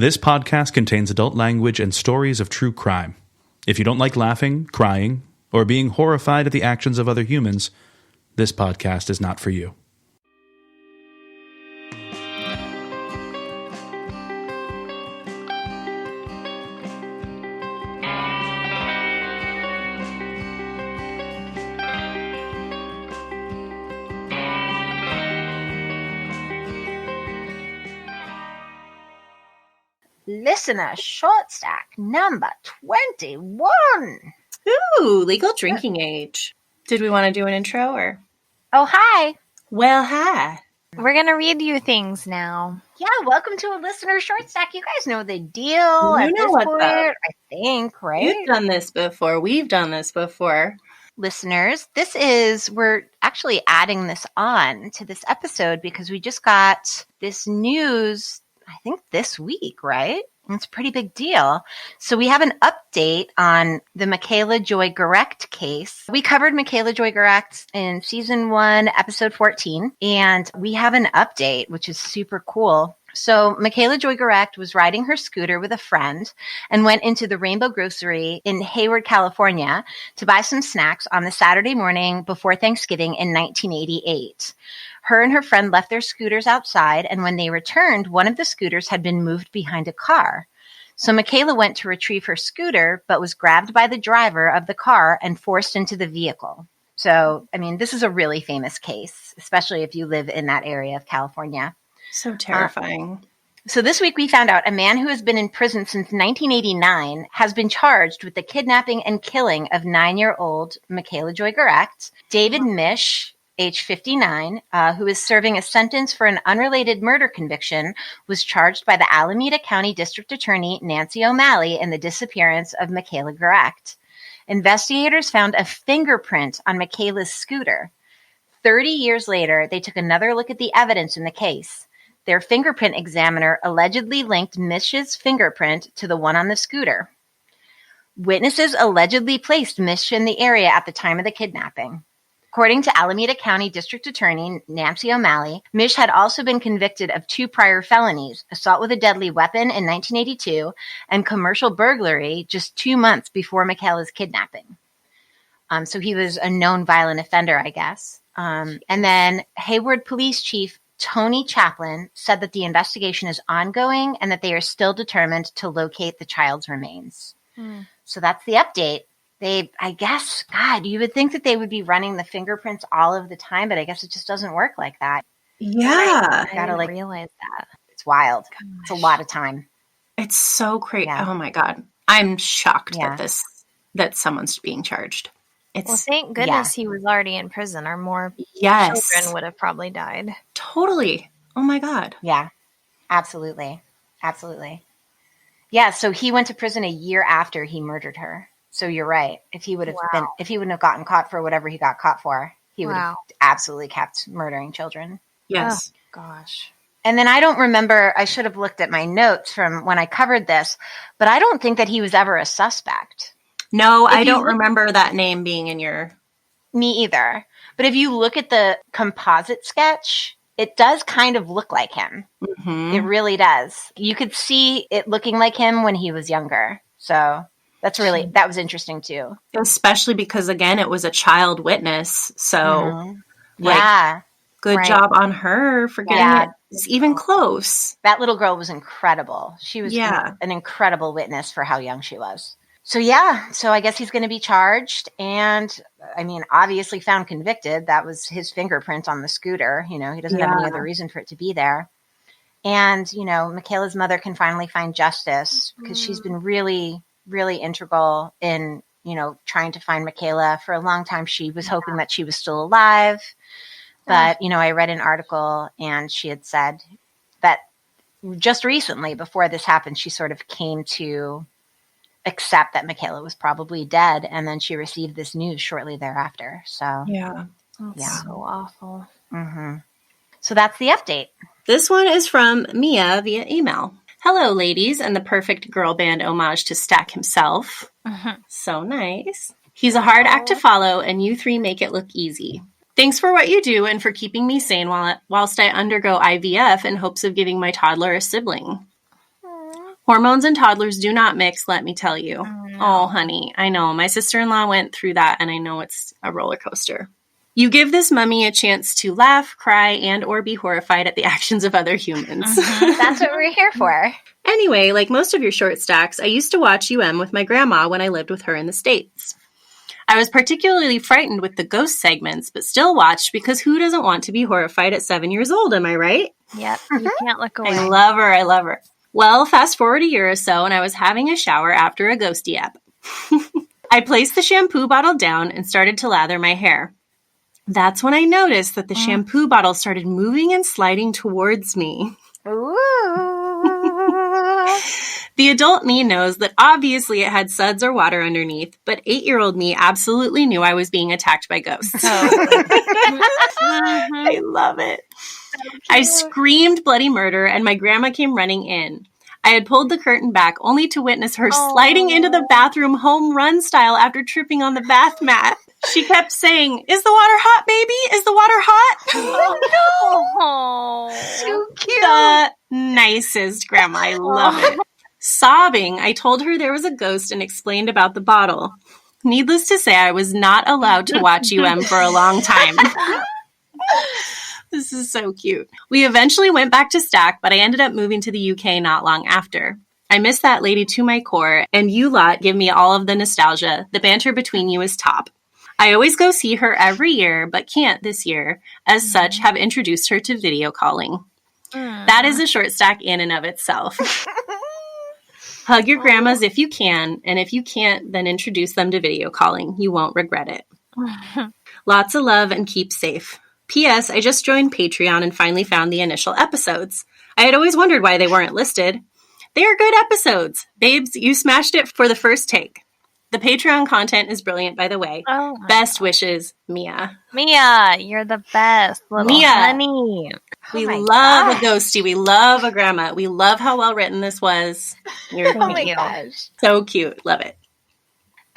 This podcast contains adult language and stories of true crime. If you don't like laughing, crying, or being horrified at the actions of other humans, this podcast is not for you. Listener short stack number 21. Ooh, legal drinking age. Did we want to do an intro or? Oh, hi. Well, hi. We're going to read you things now. Yeah, welcome to a listener short stack. You guys know the deal You at know this what's point, up. I think, right? You've done this before. We've done this before. Listeners, we're actually adding this on to this episode because we just got this news, I think this week, right? It's a pretty big deal. So we have an update on the Micheal Joy Garecht case. We covered Micheal Joy Garecht in season 1, episode 14, and we have an update, which is super cool. So Micheal Joy Garecht was riding her scooter with a friend and went into the Rainbow Grocery in Hayward, California to buy some snacks on the Saturday morning before Thanksgiving in 1988. Her and her friend left their scooters outside, and when they returned, one of the scooters had been moved behind a car. So Michaela went to retrieve her scooter, but was grabbed by the driver of the car and forced into the vehicle. So, I mean, this is a really famous case, especially if you live in that area of California. So terrifying. So this week we found out a man who has been in prison since 1989 has been charged with the kidnapping and killing of 9-year-old Micheal Joy Garecht. David Mish, age 59, who is serving a sentence for an unrelated murder conviction, was charged by the Alameda County District Attorney Nancy O'Malley in the disappearance of Micheal Garecht. Investigators found a fingerprint on Michaela's scooter. 30 years later, they took another look at the evidence in the case. Their fingerprint examiner allegedly linked Mish's fingerprint to the one on the scooter. Witnesses allegedly placed Mish in the area at the time of the kidnapping. According to Alameda County District Attorney Nancy O'Malley, Mish had also been convicted of 2 prior felonies, assault with a deadly weapon in 1982 and commercial burglary just 2 months before Michaela's kidnapping. So he was a known violent offender, I guess. And then Hayward Police Chief Tony Chaplin said that the investigation is ongoing and that they are still determined to locate the child's remains. So that's the update. I guess, God, you would think that they would be running the fingerprints all of the time, but I guess it just doesn't work like that. Yeah. I didn't realize that. It's wild. Gosh. It's a lot of time. It's so crazy. Yeah. Oh my God. I'm shocked Yeah. that someone's being charged. Well, thank goodness he was already in prison, or more Yes. children would have probably died. Totally. Oh my God. Yeah, absolutely. Absolutely. Yeah, so he went to prison a year after he murdered her. So you're right. If he wouldn't have gotten caught for whatever he got caught for, he would have absolutely kept murdering children. Yes. Oh, gosh. And then I don't remember, I should have looked at my notes from when I covered this, but I don't think that he was ever a suspect. No, I don't remember that name being in your... Me either. But if you look at the composite sketch, it does kind of look like him. Mm-hmm. It really does. You could see it looking like him when he was younger. So that was interesting too. Especially because, again, it was a child witness. So, good job on her for getting it even close. That little girl was incredible. She was an incredible witness for how young she was. So I guess he's going to be charged and, I mean, obviously found convicted. That was his fingerprint on the scooter. You know, he doesn't have any other reason for it to be there. And, you know, Michaela's mother can finally find justice because she's been really, really integral in, you know, trying to find Michaela. For a long time, she was hoping that she was still alive. But, you know, I read an article and she had said that just recently, before this happened, she sort of came to accept that Michaela was probably dead, and then she received this news shortly thereafter. So That's so awful. Mm-hmm. So that's the update. This one is from Mia via email. Hello, ladies, and the perfect girl band homage to Stack himself. Mm-hmm. So nice. He's a hard act to follow, and you 3 make it look easy. Thanks for what you do and for keeping me sane whilst I undergo IVF in hopes of giving my toddler a sibling. Hormones and toddlers do not mix, let me tell you. Oh, honey, I know. My sister-in-law went through that, and I know it's a roller coaster. You give this mummy a chance to laugh, cry, and or be horrified at the actions of other humans. That's what we're here for. Anyway, like most of your short stacks, I used to watch UM with my grandma when I lived with her in the States. I was particularly frightened with the ghost segments, but still watched because who doesn't want to be horrified at 7 years old, am I right? Yep, you can't look away. I love her. Well, fast forward a year or so, and I was having a shower after a ghosty ep. I placed the shampoo bottle down and started to lather my hair. That's when I noticed that the shampoo bottle started moving and sliding towards me. Ooh. The adult me knows that obviously it had suds or water underneath, but 8-year-old me absolutely knew I was being attacked by ghosts. I love it. I screamed bloody murder, and my grandma came running in. I had pulled the curtain back only to witness her sliding into the bathroom home run style after tripping on the bath mat. She kept saying, "Is the water hot, baby? Is the water hot?" Oh, no. So cute. The nicest grandma. I love it. Sobbing, I told her there was a ghost and explained about the bottle. Needless to say, I was not allowed to watch UM for a long time. This is so cute. We eventually went back to Stack, but I ended up moving to the UK not long after. I miss that lady to my core, and you lot give me all of the nostalgia. The banter between you is top. I always go see her every year, but can't this year. As such, have introduced her to video calling. That is a short stack in and of itself. Hug your grandmas if you can, and if you can't, then introduce them to video calling. You won't regret it. Lots of love and keep safe. P.S. I just joined Patreon and finally found the initial episodes. I had always wondered why they weren't listed. They are good episodes. Babes, you smashed it for the first take. The Patreon content is brilliant, by the way. Best wishes, Mia. Mia, you're the best. Little honey. We love a ghosty. We love a grandma. We love how well written this was. You're gosh. So cute. Love it.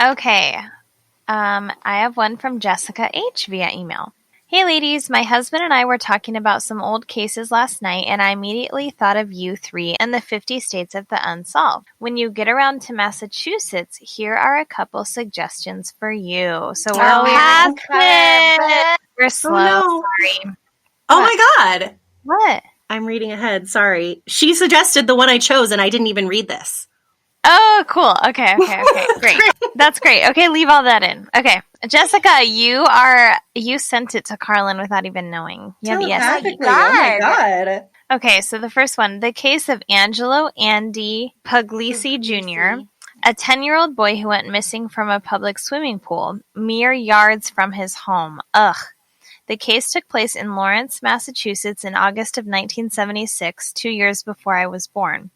Okay. I have one from Jessica H. via email. Hey ladies, my husband and I were talking about some old cases last night, and I immediately thought of you three and the 50 states of the unsolved. When you get around to Massachusetts, here are a couple suggestions for you. So we're past it. We're slow. Oh, no. Sorry. Oh my God. What? I'm reading ahead. Sorry. She suggested the one I chose, and I didn't even read this. Oh, cool. Okay. Great. That's great. Okay, leave all that in. Okay. Jessica, you sent it to Carlin without even knowing. You have Oh my God. Okay, so the first one, the case of Angelo Andy Puglisi Jr., a 10-year-old boy who went missing from a public swimming pool, mere yards from his home. Ugh. The case took place in Lawrence, Massachusetts in August of 1976, 2 years before I was born.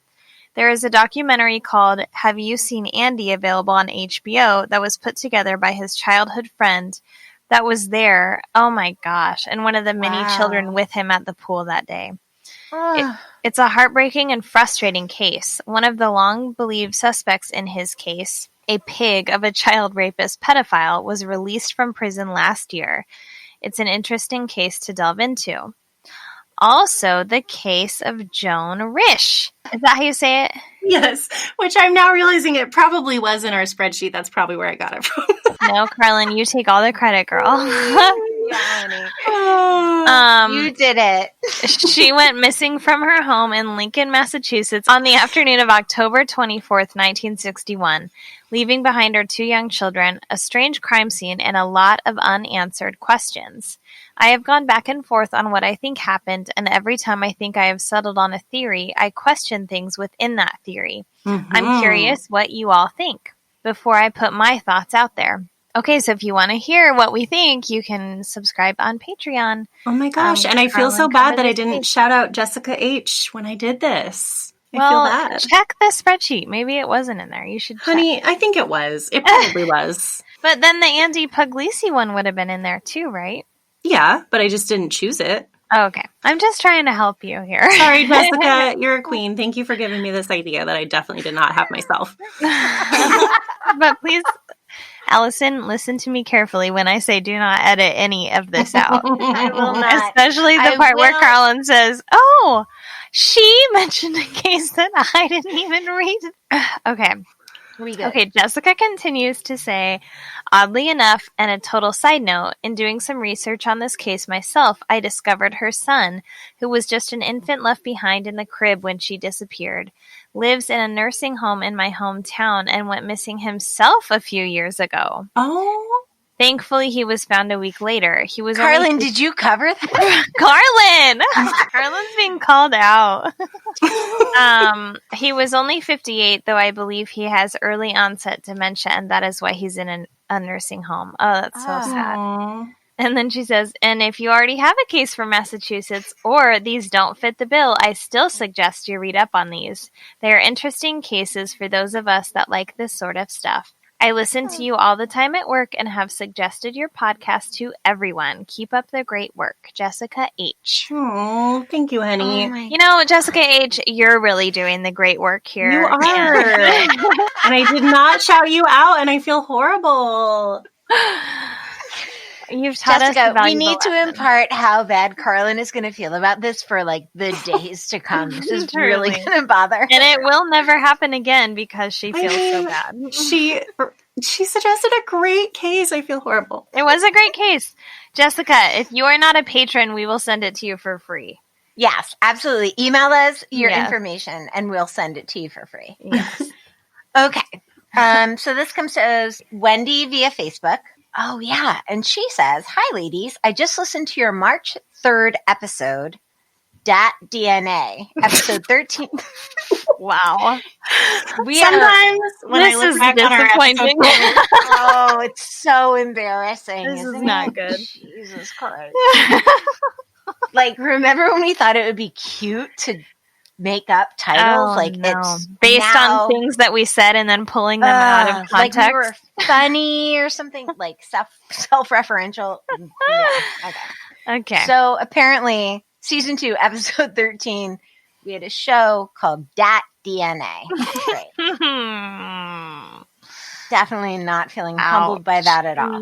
There is a documentary called Have You Seen Andy available on HBO that was put together by his childhood friend that was there, oh my gosh, and one of the many children with him at the pool that day. It's a heartbreaking and frustrating case. One of the long-believed suspects in his case, a pig of a child rapist pedophile, was released from prison last year. It's an interesting case to delve into. Also, the case of Joan Risch. Is that how you say it? Yes, which I'm now realizing it probably was in our spreadsheet. That's probably where I got it from. No, Carlin, you take all the credit, girl. You did it. She went missing from her home in Lincoln, Massachusetts on the afternoon of October 24th, 1961, leaving behind her 2 young children, a strange crime scene, and a lot of unanswered questions. I have gone back and forth on what I think happened, and every time I think I have settled on a theory, I question things within that theory. I'm curious what you all think before I put my thoughts out there. Okay, so if you want to hear what we think, you can subscribe on Patreon. Oh my gosh, and I feel so bad that I didn't shout out Jessica H. when I did this. I feel bad. Check the spreadsheet. Maybe it wasn't in there. You should check. Honey, I think it was. It probably was. But then the Andy Puglisi one would have been in there too, right? Yeah, but I just didn't choose it. Oh, okay. I'm just trying to help you here. Sorry, Jessica. You're a queen. Thank you for giving me this idea that I definitely did not have myself. But please, Allison, listen to me carefully when I say do not edit any of this out. I will not. Especially the part where Carlin says, oh, She mentioned a case that I didn't even read. Okay. Okay, Jessica continues to say, oddly enough, and a total side note, in doing some research on this case myself, I discovered her son, who was just an infant left behind in the crib when she disappeared, lives in a nursing home in my hometown and went missing himself a few years ago. Oh. Thankfully, he was found a week later. He was Carlin, did you cover that? Carlin! Carlin's being called out. He was only 58, though I believe he has early onset dementia, and that is why he's in a nursing home. Oh, that's so sad. And then she says, and if you already have a case from Massachusetts or these don't fit the bill, I still suggest you read up on these. They are interesting cases for those of us that like this sort of stuff. I listen to you all the time at work and have suggested your podcast to everyone. Keep up the great work. Jessica H. Oh, thank you, honey. You know, Jessica H., you're really doing the great work here. You are. And I did not shout you out, and I feel horrible. You've taught Jessica, us we need to impart how bad Carlin is going to feel about this for like the days to come. This is really going to bother her. And it will never happen again because she feels so bad. She suggested a great case. I feel horrible. It was a great case. Jessica, if you are not a patron, we will send it to you for free. Yes, absolutely. Email us your information and we'll send it to you for free. Yes. Okay. So this comes to us, Wendy via Facebook. Oh, yeah. And she says, hi, ladies. I just listened to your March 3rd episode, Dat DNA, episode 13. Wow. Sometimes when I look back on our episode, oh, it's so embarrassing. This is not good. Jesus Christ. Like, remember when we thought it would be cute to make up titles? It's based on things that we said and then pulling them out of context. Like we were funny or something, like self-referential. Yeah. Okay. So apparently, season 2, episode 13, we had a show called Dat DNA. Great. Definitely not feeling humbled by that at all.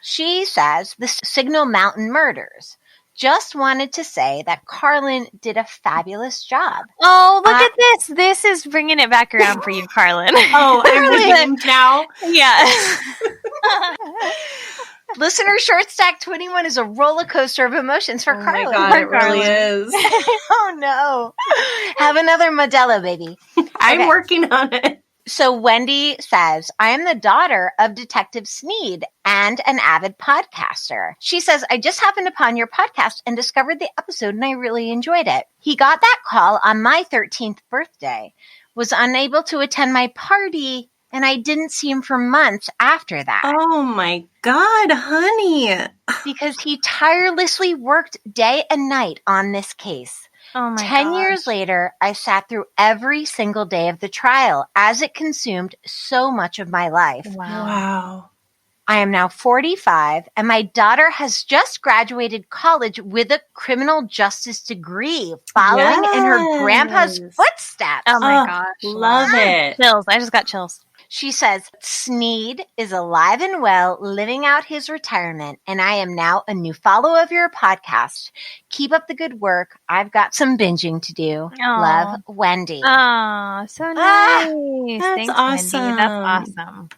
She says, the Signal Mountain Murders. Just wanted to say that Carlin did a fabulous job. Oh, look at this. This is bringing it back around for you, Carlin. Oh, I'm reading now? Yeah. Listener Short Stack 21 is a roller coaster of emotions for Carlin. Oh my God, it really is. Oh, no. Have another Modelo, baby. I'm working on it. So Wendy says, I am the daughter of Detective Sneed and an avid podcaster. She says, I just happened upon your podcast and discovered the episode and I really enjoyed it. He got that call on my 13th birthday, was unable to attend my party, and I didn't see him for months after that. Oh my God, honey. Because he tirelessly worked day and night on this case. Oh my 10 years later, I sat through every single day of the trial as it consumed so much of my life. Wow. I am now 45 and my daughter has just graduated college with a criminal justice degree following in her grandpa's footsteps. Oh my gosh. Love it. Chills. I just got chills. She says, Sneed is alive and well, living out his retirement, and I am now a new follower of your podcast. Keep up the good work. I've got some binging to do. Aww. Love, Wendy. Oh, so nice. That's Thanks, awesome. Wendy. That's awesome.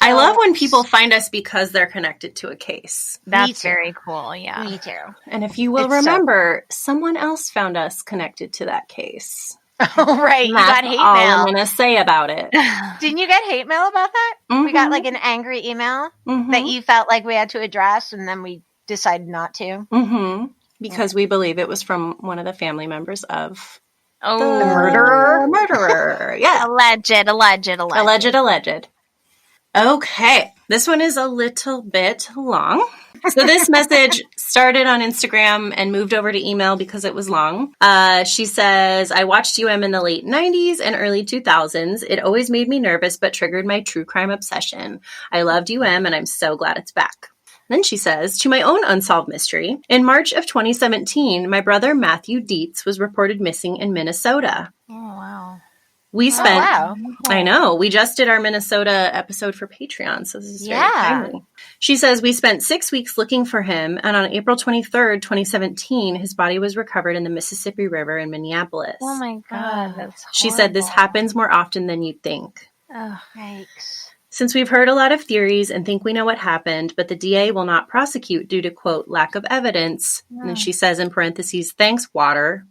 I love when people find us because they're connected to a case. That's very cool. Yeah. Me too. And if you will remember, someone else found us connected to that case. Oh, right. You got hate all mail. I'm going to say about it. Didn't you get hate mail about that? Mm-hmm. We got like an angry email that you felt like we had to address, and then we decided not to. Mm-hmm. Because we believe it was from one of the family members of the murderer. Murderer. Yeah. Alleged. Okay. This one is a little bit long. So this message started on Instagram and moved over to email because it was long. She says, I watched UM in the late 90s and early 2000s. It always made me nervous, but triggered my true crime obsession. I loved UM and I'm so glad it's back. Then she says, to my own unsolved mystery, in March of 2017, my brother Matthew Deets was reported missing in Minnesota. Oh, wow. We spent, wow. I know, we just did our Minnesota episode for Patreon, so this is very timely. She says, we spent 6 weeks looking for him, and on April 23rd, 2017, his body was recovered in the Mississippi River in Minneapolis. Oh my God, that's horrible. She said, this happens more often than you'd think. Oh, Yikes. Since we've heard a lot of theories and think we know what happened, but the DA will not prosecute due to, quote, lack of evidence, and she says in parentheses, thanks, water.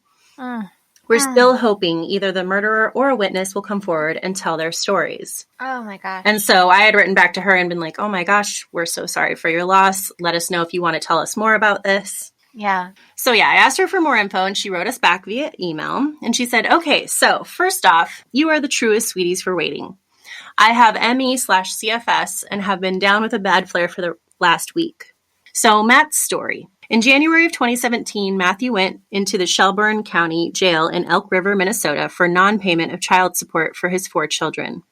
We're still hoping either the murderer or a witness will come forward and tell their stories. Oh, my gosh. And so I had written back to her and been like, oh my gosh, we're so sorry for your loss. Let us know if you want to tell us more about this. Yeah. So I asked her for more info and she wrote us back via email. And she said, okay, so first off, you are the truest sweeties for waiting. I have ME/CFS and have been down with a bad flare for the last week. So Matt's story. In January of 2017, Matthew went into the Shelburne County Jail in Elk River, Minnesota for non-payment of child support for his 4 children.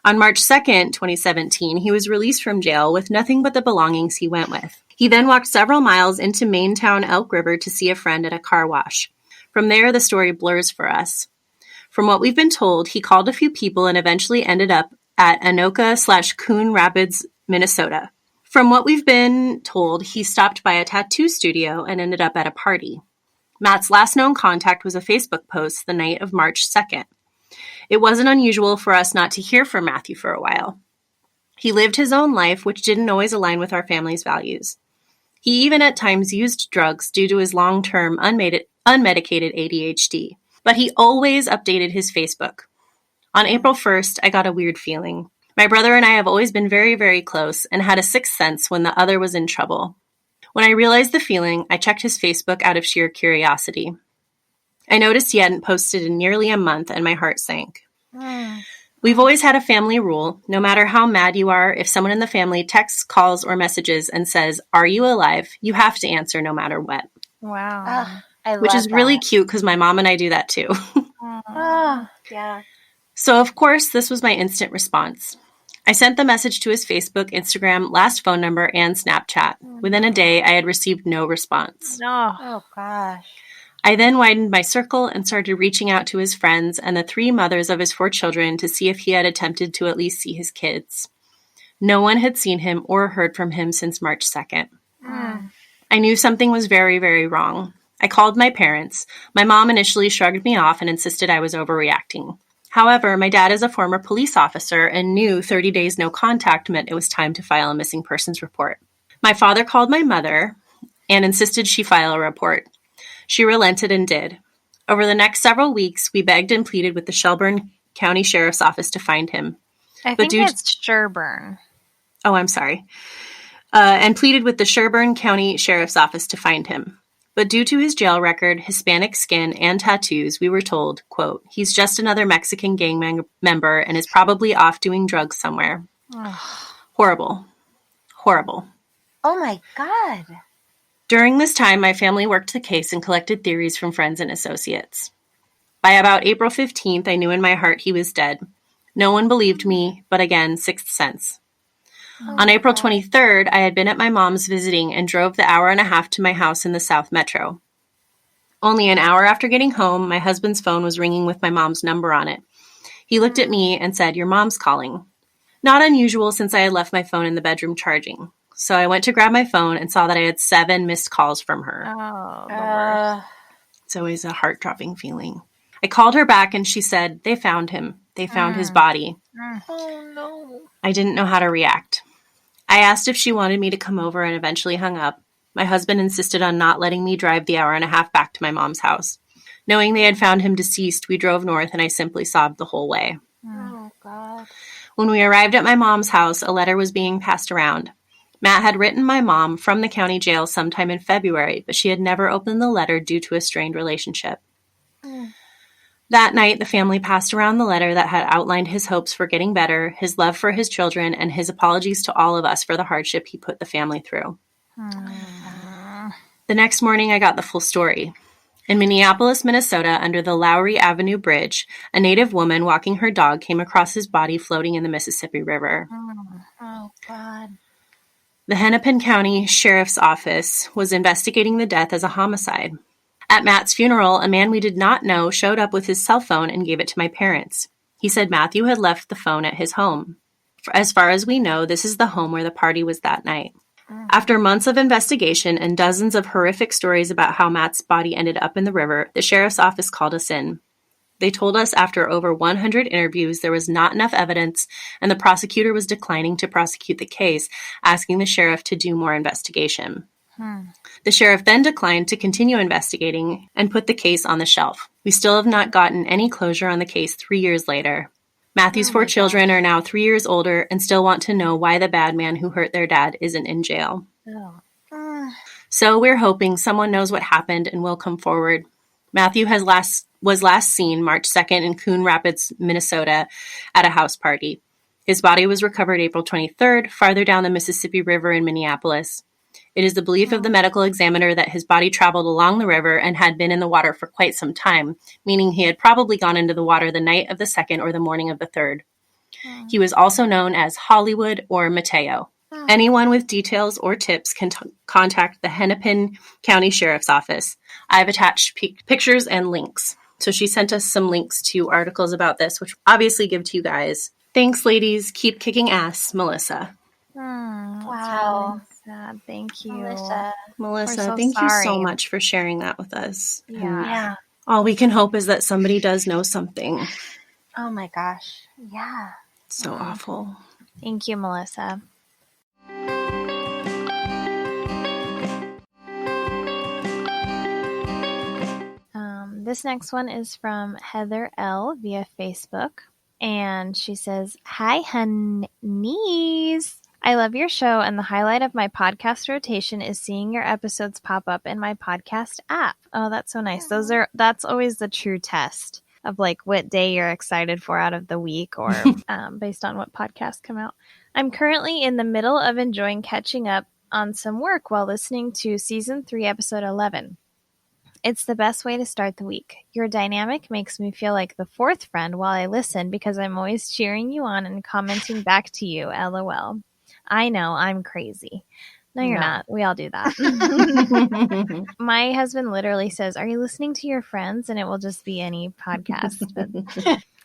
On March 2nd, 2017, he was released from jail with nothing but the belongings he went with. He then walked several miles into Main Town Elk River to see a friend at a car wash. From there, the story blurs for us. From what we've been told, he called a few people and eventually ended up at Anoka/Coon Rapids, Minnesota. From what we've been told, he stopped by a tattoo studio and ended up at a party. Matt's last known contact was a Facebook post the night of March 2nd. It wasn't unusual for us not to hear from Matthew for a while. He lived his own life, which didn't always align with our family's values. He even at times used drugs due to his long-term unmedicated ADHD, but he always updated his Facebook. On April 1st, I got a weird feeling. My brother and I have always been very, very close and had a sixth sense when the other was in trouble. When I realized the feeling, I checked his Facebook out of sheer curiosity. I noticed he hadn't posted in nearly a month and my heart sank. We've always had a family rule. No matter how mad you are, if someone in the family texts, calls, or messages and says, "Are you alive?" you have to answer no matter what. Wow. Which is really cute because my mom and I do that too. Yeah. So, of course, this was my instant response. I sent the message to his Facebook, Instagram, last phone number, and Snapchat. Within a day, I had received no response. Oh, gosh. I then widened my circle and started reaching out to his friends and the 3 mothers of his 4 children to see if he had attempted to at least see his kids. No one had seen him or heard from him since March 2nd. I knew something was very, very wrong. I called my parents. My mom initially shrugged me off and insisted I was overreacting. However, my dad is a former police officer and knew 30 days no contact meant it was time to file a missing persons report. My father called my mother and insisted she file a report. She relented and did. Over the next several weeks, we begged and pleaded with the Shelburne County Sheriff's Office to find him. I think it's Sherburne. Oh, I'm sorry. And pleaded with the Shelburne County Sheriff's Office to find him. But due to his jail record, Hispanic skin, and tattoos, we were told, quote, he's just another Mexican gang member and is probably off doing drugs somewhere. Horrible. Horrible. Oh, my God. During this time, my family worked the case and collected theories from friends and associates. By about April 15th, I knew in my heart he was dead. No one believed me, but again, sixth sense. On April 23rd, I had been at my mom's visiting and drove the hour and a half to my house in the South Metro. Only an hour after getting home, my husband's phone was ringing with my mom's number on it. He looked at me and said, "Your mom's calling." Not unusual since I had left my phone in the bedroom charging. So I went to grab my phone and saw that I had 7 missed calls from her. Oh, the worst. It's always a heart-dropping feeling. I called her back and she said, they found him. They found his body. Oh, no. I didn't know how to react. I asked if she wanted me to come over and eventually hung up. My husband insisted on not letting me drive the hour and a half back to my mom's house. Knowing they had found him deceased, we drove north and I simply sobbed the whole way. Oh, God. When we arrived at my mom's house, a letter was being passed around. Matt had written my mom from the county jail sometime in February, but she had never opened the letter due to a strained relationship. That night, the family passed around the letter that had outlined his hopes for getting better, his love for his children, and his apologies to all of us for the hardship he put the family through. The next morning, I got the full story. In Minneapolis, Minnesota, under the Lowry Avenue Bridge, a Native woman walking her dog came across his body floating in the Mississippi River. Oh, God. The Hennepin County Sheriff's Office was investigating the death as a homicide. At Matt's funeral, a man we did not know showed up with his cell phone and gave it to my parents. He said Matthew had left the phone at his home. As far as we know, this is the home where the party was that night. After months of investigation and dozens of horrific stories about how Matt's body ended up in the river, the sheriff's office called us in. They told us after over 100 interviews there was not enough evidence, and the prosecutor was declining to prosecute the case, asking the sheriff to do more investigation. The sheriff then declined to continue investigating and put the case on the shelf. We still have not gotten any closure on the case 3 years later. Matthew's 4 children are now 3 years older and still want to know why the bad man who hurt their dad isn't in jail. So we're hoping someone knows what happened and will come forward. Matthew was last seen March 2nd in Coon Rapids, Minnesota, at a house party. His body was recovered April 23rd, farther down the Mississippi River in Minneapolis. It is the belief of the medical examiner that his body traveled along the river and had been in the water for quite some time, meaning he had probably gone into the water the night of the 2nd or the morning of the 3rd. He was also known as Hollywood or Mateo. Anyone with details or tips can contact the Hennepin County Sheriff's Office. I've attached pictures and links. So she sent us some links to articles about this, which we'll obviously give to you guys. Thanks, ladies. Keep kicking ass, Melissa. Wow. Sad. Thank you. Melissa, thank you so much for sharing that with us. Yeah. All we can hope is that somebody does know something. Oh my gosh. Yeah. So awful. Thank you, Melissa. This next one is from Heather L. via Facebook. And she says, "Hi, honeys. I love your show, and the highlight of my podcast rotation is seeing your episodes pop up in my podcast app." Oh, that's so nice. That's always the true test of like what day you're excited for out of the week, or based on what podcasts come out. I'm currently in the middle of enjoying catching up on some work while listening to season 3, episode 11. It's the best way to start the week. Your dynamic makes me feel like the fourth friend while I listen because I'm always cheering you on and commenting back to you. LOL. I know, I'm crazy. No, you're not. We all do that. My husband literally says, "Are you listening to your friends?" And it will just be any podcast. But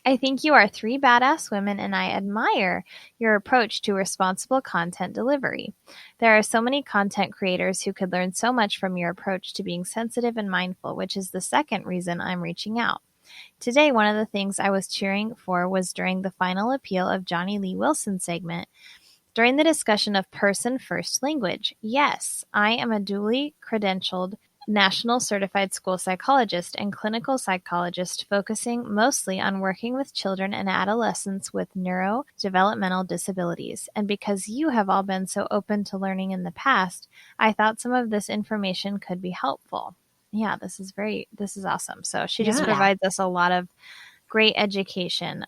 I think you are 3 badass women, and I admire your approach to responsible content delivery. There are so many content creators who could learn so much from your approach to being sensitive and mindful, which is the second reason I'm reaching out. Today, one of the things I was cheering for was during the final appeal of Johnny Lee Wilson's segment, during the discussion of person first language. Yes, I am a duly credentialed National Certified School Psychologist and Clinical Psychologist focusing mostly on working with children and adolescents with neurodevelopmental disabilities. And because you have all been so open to learning in the past, I thought some of this information could be helpful. Yeah, this is awesome. So she just provides us a lot of great education.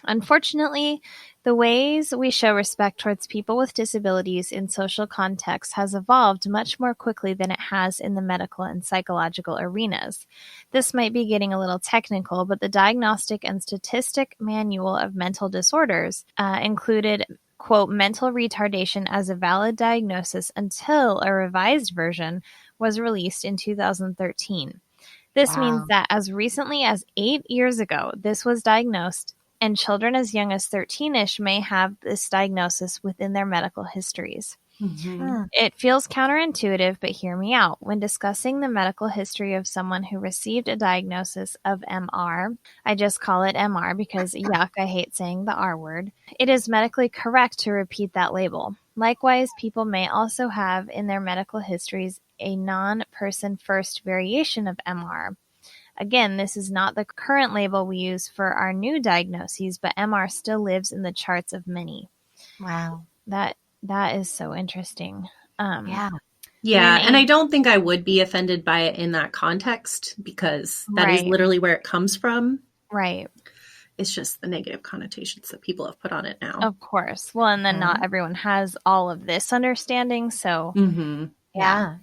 Unfortunately, the ways we show respect towards people with disabilities in social contexts has evolved much more quickly than it has in the medical and psychological arenas. This might be getting a little technical, but the Diagnostic and Statistic Manual of Mental Disorders included, quote, mental retardation as a valid diagnosis until a revised version was released in 2013. This means that as recently as 8 years ago, this was diagnosed, and children as young as 13-ish may have this diagnosis within their medical histories. It feels counterintuitive, but hear me out. When discussing the medical history of someone who received a diagnosis of MR, I just call it MR because yuck, I hate saying the R word, it is medically correct to repeat that label. Likewise, people may also have in their medical histories a non-person first variation of MR. Again, this is not the current label we use for our new diagnoses, but MR still lives in the charts of many. Wow. That is so interesting. Yeah, and I don't think I would be offended by it in that context because that is literally where it comes from. Right. It's just the negative connotations that people have put on it now. Of course. Well, and then not everyone has all of this understanding, so Yeah.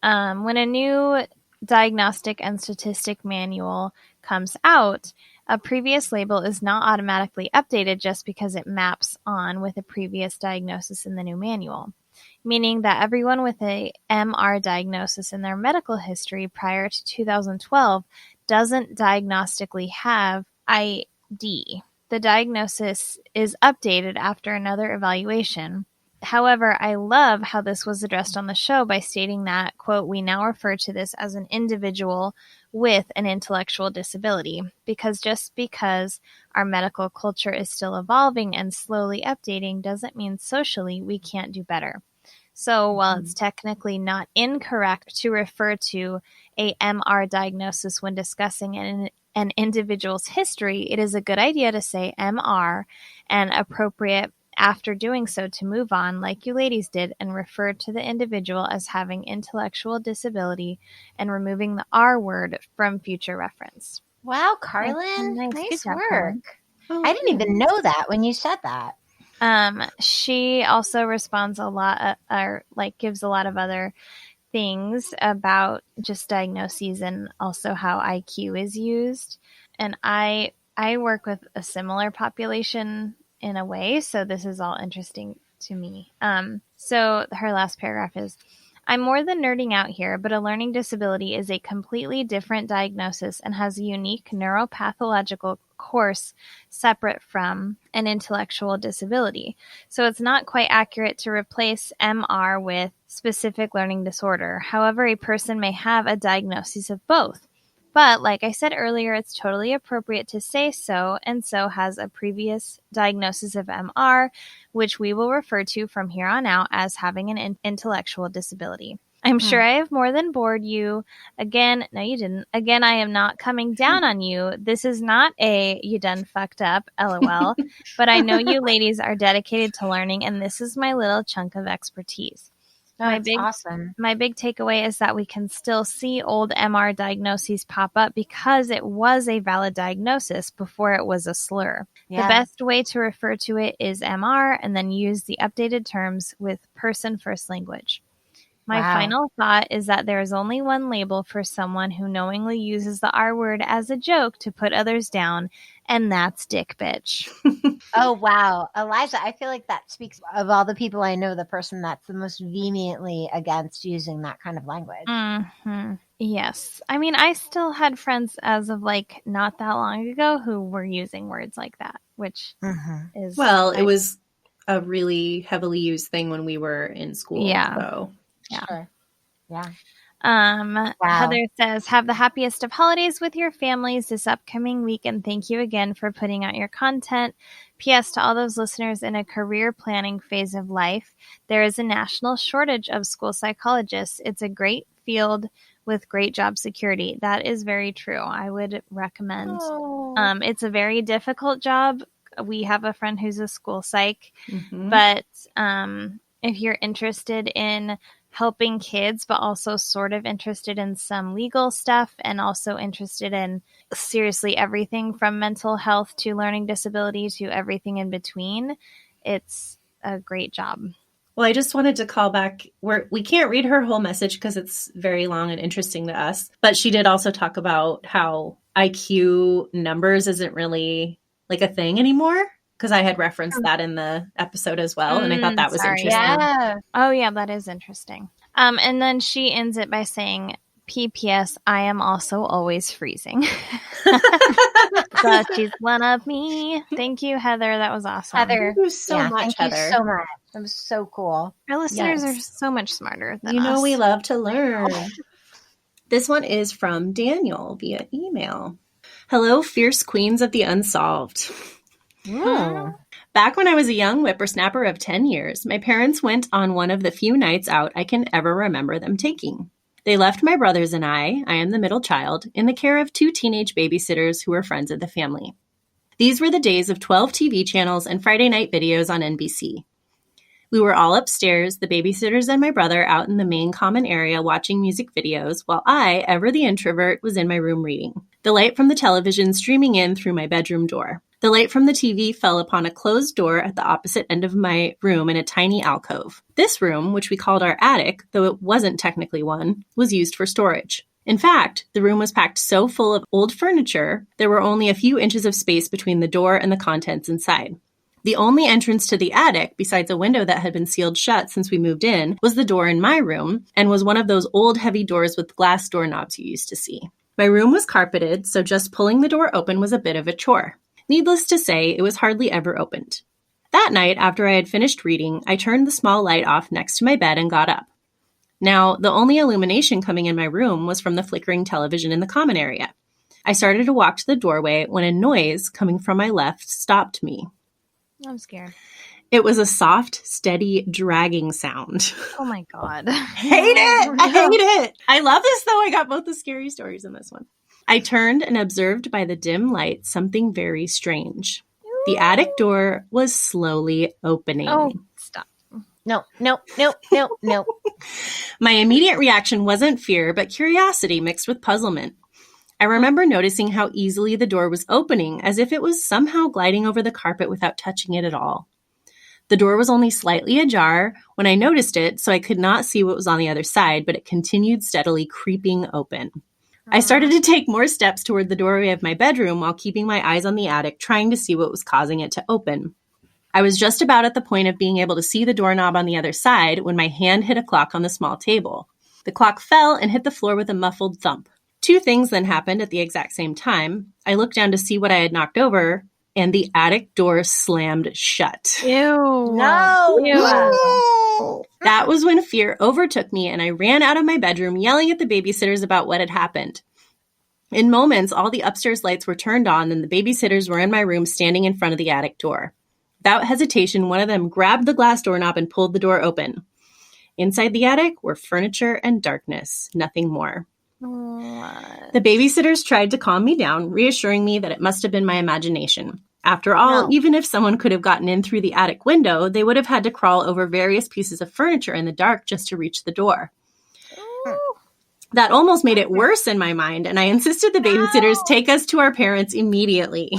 When a new Diagnostic and Statistic Manual comes out, a previous label is not automatically updated just because it maps on with a previous diagnosis in the new manual, meaning that everyone with a MR diagnosis in their medical history prior to 2012 doesn't diagnostically have ID. The diagnosis is updated after another evaluation. However, I love how this was addressed on the show by stating that, quote, we now refer to this as an individual with an intellectual disability, because just because our medical culture is still evolving and slowly updating doesn't mean socially we can't do better. So while it's technically not incorrect to refer to a MR diagnosis when discussing an individual's history, it is a good idea to say MR and appropriate after doing so to move on, like you ladies did, and refer to the individual as having intellectual disability and removing the R word from future reference. Wow, Carlin, nice job, work. Carlin. I didn't even know that when you said that. She also responds a lot, or like gives a lot of other things about just diagnoses and also how IQ is used. And I work with a similar population in a way, so this is all interesting to me. So her last paragraph is, I'm more than nerding out here, but a learning disability is a completely different diagnosis and has a unique neuropathological course separate from an intellectual disability. So it's not quite accurate to replace MR with specific learning disorder. However, a person may have a diagnosis of both. But like I said earlier, it's totally appropriate to say so, and so has a previous diagnosis of MR, which we will refer to from here on out as having an intellectual disability. I'm sure I have more than bored you. Again, no, you didn't. Again, I am not coming down on you. This is not a you done fucked up, LOL. But I know you ladies are dedicated to learning, and this is my little chunk of expertise. Awesome. My big takeaway is that we can still see old MR diagnoses pop up because it was a valid diagnosis before it was a slur. Yeah. The best way to refer to it is MR and then use the updated terms with person first language. My final thought is that there is only one label for someone who knowingly uses the R word as a joke to put others down, and that's dick bitch. Oh, wow. Eliza, I feel like that speaks of all the people I know, the person that's the most vehemently against using that kind of language. Mm-hmm. Yes. I mean, I still had friends as of like not that long ago who were using words like that, which is... Well, it was a really heavily used thing when we were in school. Yeah. So. Yeah. Sure. Yeah. Heather says, have the happiest of holidays with your families this upcoming week, and thank you again for putting out your content. P.S. to all those listeners in a career planning phase of life, there is a national shortage of school psychologists. It's a great field with great job security. That is very true. I would recommend. It's a very difficult job. We have a friend who's a school psych, but if you're interested in helping kids, but also sort of interested in some legal stuff and also interested in seriously everything from mental health to learning disability to everything in between, it's a great job. Well, I just wanted to call back. We can't read her whole message because it's very long and interesting to us, but she did also talk about how IQ numbers isn't really like a thing anymore. Because I had referenced that in the episode as well, and I thought that was interesting. Yeah. Oh, yeah, that is interesting. And then she ends it by saying, PPS, I am also always freezing. But she's one of me. Thank you, Heather. That was awesome. Heather, thank you so much, thank Heather. you so much. That was so cool. Our listeners are so much smarter than us. us. We love to learn. This one is from Daniel via email. Hello, fierce queens of the unsolved. Back when I was a young whippersnapper of 10 years, my parents went on one of the few nights out I can ever remember them taking. They left my brothers and I am the middle child, in the care of 2 teenage babysitters who were friends of the family. These were the days of 12 TV channels and Friday night videos on NBC. We were all upstairs, the babysitters and my brother out in the main common area watching music videos, while I, ever the introvert, was in my room reading. The light from the television streaming in through my bedroom door. The light from the TV fell upon a closed door at the opposite end of my room in a tiny alcove. This room, which we called our attic, though it wasn't technically one, was used for storage. In fact, the room was packed so full of old furniture, there were only a few inches of space between the door and the contents inside. The only entrance to the attic, besides a window that had been sealed shut since we moved in, was the door in my room, and was one of those old heavy doors with glass doorknobs you used to see. My room was carpeted, so just pulling the door open was a bit of a chore. Needless to say, it was hardly ever opened. That night, after I had finished reading, I turned the small light off next to my bed and got up. Now, the only illumination coming in my room was from the flickering television in the common area. I started to walk to the doorway when a noise coming from my left stopped me. I'm scared. It was a soft, steady, dragging sound. Oh my God. Hate it! I hate it! I love this, though. I got both the scary stories in this one. I turned and observed by the dim light something very strange. The attic door was slowly opening. Oh, stop. No. My immediate reaction wasn't fear, but curiosity mixed with puzzlement. I remember noticing how easily the door was opening, as if it was somehow gliding over the carpet without touching it at all. The door was only slightly ajar when I noticed it, so I could not see what was on the other side, but it continued steadily creeping open. I started to take more steps toward the doorway of my bedroom while keeping my eyes on the attic, trying to see what was causing it to open. I was just about at the point of being able to see the doorknob on the other side when my hand hit a clock on the small table. The clock fell and hit the floor with a muffled thump. Two things then happened at the exact same time. I looked down to see what I had knocked over, and the attic door slammed shut. Ew. No. Ew. That was when fear overtook me, and I ran out of my bedroom yelling at the babysitters about what had happened. In moments, all the upstairs lights were turned on, and the babysitters were in my room standing in front of the attic door. Without hesitation, one of them grabbed the glass doorknob and pulled the door open. Inside the attic were furniture and darkness, nothing more. The babysitters tried to calm me down, reassuring me that it must have been my imagination. After all, even if someone could have gotten in through the attic window, they would have had to crawl over various pieces of furniture in the dark just to reach the door. That almost made it worse in my mind, and I insisted the babysitters take us to our parents immediately.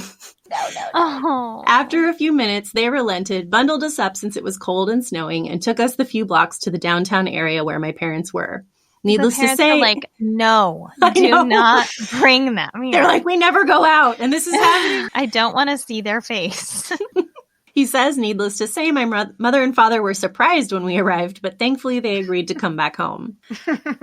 Oh. After a few minutes, they relented, bundled us up since it was cold and snowing, and took us the few blocks to the downtown area where my parents were. Needless to say, were like, no, I do know. not bring them here. They're like, we never go out, and this is happening. I don't want to see their face. He says, needless to say, my mother and father were surprised when we arrived, but thankfully they agreed to come back home.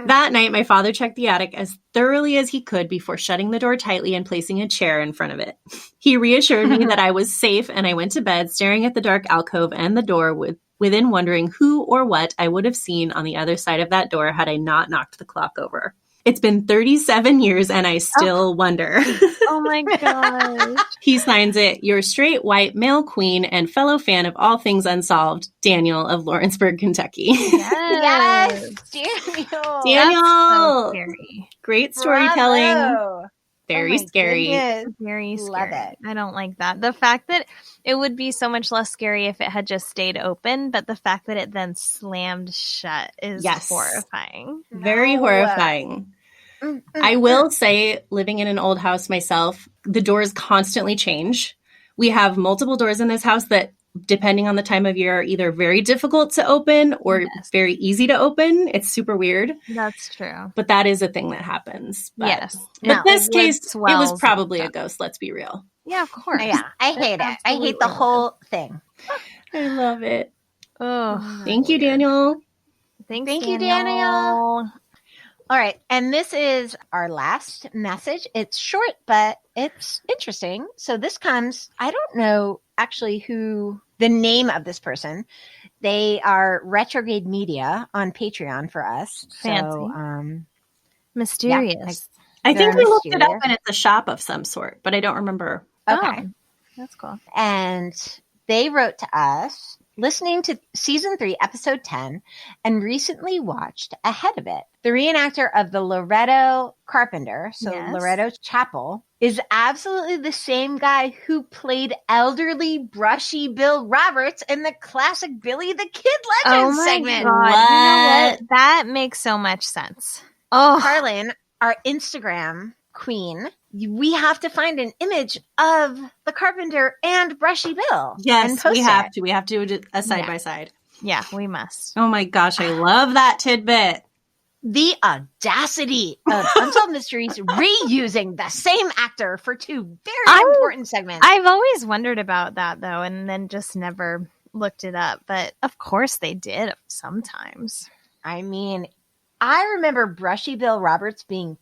That night, my father checked the attic as thoroughly as he could before shutting the door tightly and placing a chair in front of it. He reassured me that I was safe, and I went to bed staring at the dark alcove and the door within wondering who or what I would have seen on the other side of that door had I not knocked the clock over. It's been 37 years and I still wonder. Oh my gosh. He signs it, your straight white male queen and fellow fan of all things unsolved, Daniel of Lawrenceburg, Kentucky. Yes, Daniel. Daniel. That's so scary. Great storytelling. Bravo. Very Oh my scary. goodness. Very Love scary. it. I don't like that. The fact that it would be so much less scary if it had just stayed open, but the fact that it then slammed shut is Yes. horrifying. Very No. horrifying. I will say, living in an old house myself, the doors constantly change. We have multiple doors in this house that, depending on the time of year, are either very difficult to open or Yes. very easy to open. It's super weird, That's true. but that is a thing that happens. But, Yes. But No. this Wood case, it swells was and probably a stuff. ghost, let's be real. Yeah, of course. Yeah, I hate it. I hate the Absolutely. whole thing. I love it. Oh, Thank you, Daniel. thanks, Thank you, Daniel. All right, and this is our last message. It's short, but it's interesting. So this comes, I don't know actually who the name of this person. They are Retrograde Media on Patreon for us. Fancy. So, Mysterious. I think Very we looked it up mysterious. and it's a shop of some sort, but I don't remember. okay. Oh, that's cool. And they wrote to us listening to season 3, episode 10, and recently watched Ahead of It. The reenactor of the Loretto Carpenter, so Yes. Loretto Chapel, is absolutely the same guy who played elderly, brushy Bill Roberts in the classic Billy the Kid Legend Oh my segment. god! You know what? That makes so much sense. Oh, Carlin, our Instagram queen, we have to find an image of the Carpenter and Brushy Bill. and Yes, post we have it. to. We have to do a side Yeah. by side. yeah, we must. Oh my gosh, I love that tidbit. The audacity of Unsolved Mysteries reusing the same actor for 2 very important segments. I've always wondered about that though, and then just never looked it up. But of course they did sometimes. I mean, I remember Brushy Bill Roberts being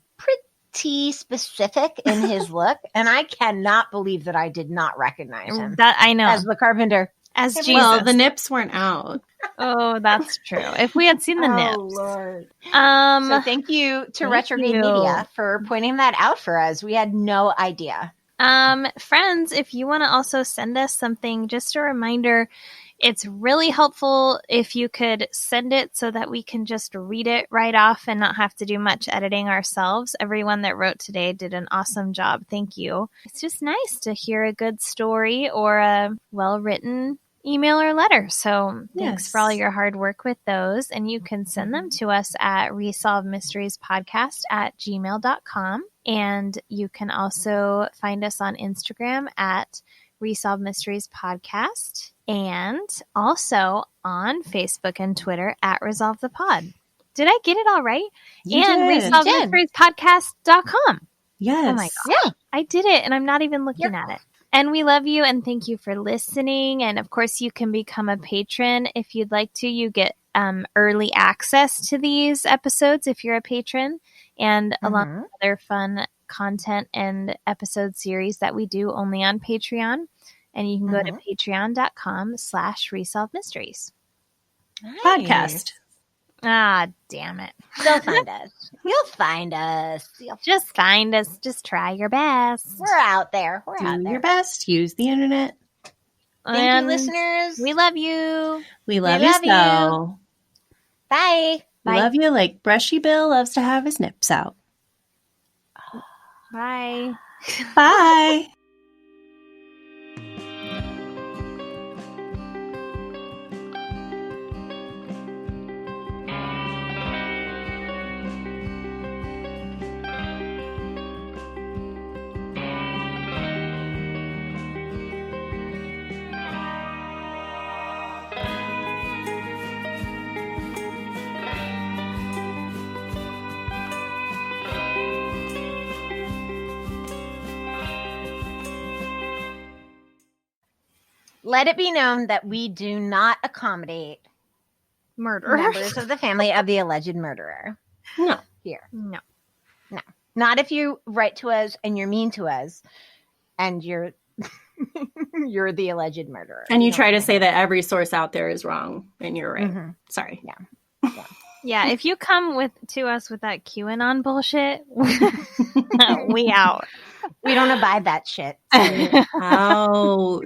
specific in his look, and I cannot believe that I did not recognize him That I know. as the carpenter. As Jesus. Well, the nips weren't out. Oh, that's true. If we had seen the nips. Lord. So So thank you to Retrograde Media for pointing that out for us. We had no idea. Friends, if you want to also send us something, just a reminder, it's really helpful if you could send it so that we can just read it right off and not have to do much editing ourselves. Everyone that wrote today did an awesome job. Thank you. It's just nice to hear a good story or a well-written email or letter. So thanks for all your hard work with those. And you can send them to us at resolvedmysteriespodcast@gmail.com. And you can also find us on Instagram at Resolved Mysteries Podcast, and also on Facebook and Twitter at Resolve the Pod. Did I get it all right? You and did. resolvedmysteriespodcast.com. Yes. Oh my gosh. Yeah. I did it, and I'm not even looking at it. And we love you, and thank you for listening. And of course, you can become a patron if you'd like to. You get early access to these episodes if you're a patron, and along with other fun content and episode series that we do only on Patreon. And you can go to patreon.com/resolvedmysteries. Podcast. Ah, damn it. You'll find us. You'll find us. Just find us. Just try your best. We're out there. We're Do out there. your best. Use the internet. Thank you, listeners. We love you. We love love you so. Bye. We love you like Brushy Bill loves to have his nips out. Bye. Bye. Let it be known that we do not accommodate Murderers. members of the family of the alleged murderer. No. Here. No. No. Not if you write to us and you're mean to us and you're you're the alleged murderer. And you try to say that every source out there is wrong, and you're right. Mhm. Sorry. Yeah. Yeah, if you come to us with that QAnon bullshit, we out. We don't abide that shit. Out.